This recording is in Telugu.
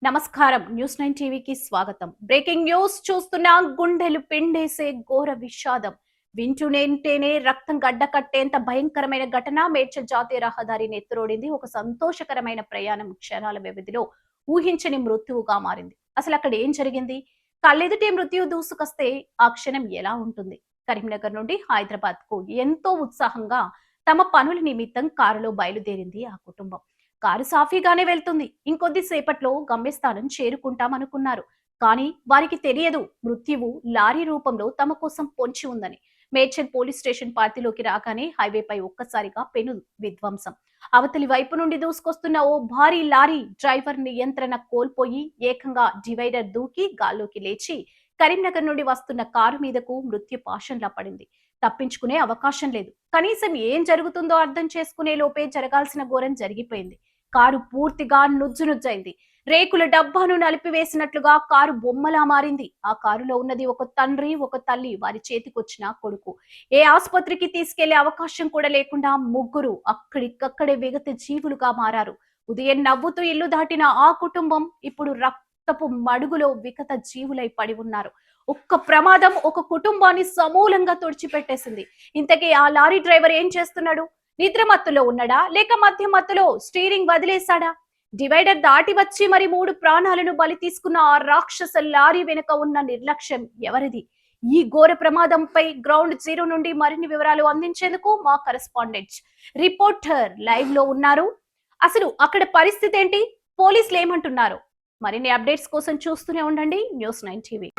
నమస్కారం న్యూస్ 9 టీవీకి స్వాగతం. బ్రేకింగ్ న్యూస్ చూస్తున్నాం. గుండెలు పిండేసే ఘోర విషాదం. వింటూనేంటేనే రక్తం గడ్డకట్టేంత భయంకరమైన ఘటన మేడ్చల్ జాతీయ రహదారిని ఎత్తురోడింది. ఒక సంతోషకరమైన ప్రయాణం క్షణాల వ్యవధిలో ఊహించని మృత్యువుగా మారింది. అసలు అక్కడ ఏం జరిగింది? కళ్ళెదుటే మృత్యు దూసుకొస్తే ఆ క్షణం ఎలా ఉంటుంది? కరీంనగర్ నుండి హైదరాబాద్ కు ఎంతో ఉత్సాహంగా తమ పనుల నిమిత్తం కారులో బయలుదేరింది ఆ కుటుంబం. కారు సాఫీగానే వెళ్తుంది. ఇంకొద్ది సేపట్లో గమ్యస్థానం చేరుకుంటామనుకున్నారు. కానీ వారికి తెలియదు మృత్యువు లారీ రూపంలో తమ కోసం పొంచి ఉందని. మేడ్చల్ పోలీస్ స్టేషన్ పార్టీలోకి రాగానే హైవేపై ఒక్కసారిగా పెను విధ్వంసం. అవతలి వైపు నుండి దూసుకొస్తున్న ఓ భారీ లారీ డ్రైవర్ నియంత్రణ కోల్పోయి ఏకంగా డివైడర్ దూకి గాల్లోకి లేచి కరీంనగర్ నుండి వస్తున్న కారు మీదకు మృత్యు పాశంలా పడింది. తప్పించుకునే అవకాశం లేదు. కనీసం ఏం జరుగుతుందో అర్థం చేసుకునే లోపే జరగాల్సిన ఘోరం జరిగిపోయింది. కారు పూర్తిగా నుజ్జునుజ్జైంది. రేకుల డబ్బాను నలిపివేసినట్లుగా కారు బొమ్మలా మారింది. ఆ కారులో ఉన్నది ఒక తండ్రి, ఒక తల్లి, వారి చేతికొచ్చిన కొడుకు. ఏ ఆసుపత్రికి తీసుకెళ్లే అవకాశం కూడా లేకుండా ముగ్గురు అక్కడికక్కడే విగత జీవులుగా మారారు. ఉదయం నవ్వుతూ ఇల్లు దాటిన ఆ కుటుంబం ఇప్పుడు రక్తపు మడుగులో వికత జీవులై పడి ఉన్నారు. ఒక్క ప్రమాదం ఒక కుటుంబాన్ని సమూలంగా తుడిచిపెట్టేసింది. ఇంతకీ ఆ లారీ డ్రైవర్ ఏం చేస్తున్నాడు? నిద్ర మత్తులో ఉన్నాడా, లేక మధ్య మత్తులో స్టీరింగ్ వదిలేశాడా? డివైడర్ దాటి వచ్చి మరి 3 ప్రాణాలను బలి తీసుకున్న ఆ రాక్షస లారీ వెనుక ఉన్న నిర్లక్ష్యం ఎవరిది? ఈ ఘోర ప్రమాదంపై గ్రౌండ్ జీరో నుండి మరిన్ని వివరాలు అందించేందుకు మా కరెస్పాండెంట్ రిపోర్టర్ లైవ్ లో ఉన్నారు. అసలు అక్కడ పరిస్థితి ఏంటి? పోలీసులు ఏమంటున్నారు? మరిన్ని అప్డేట్స్ కోసం చూస్తూనే ఉండండి న్యూస్ 9 టీవీ.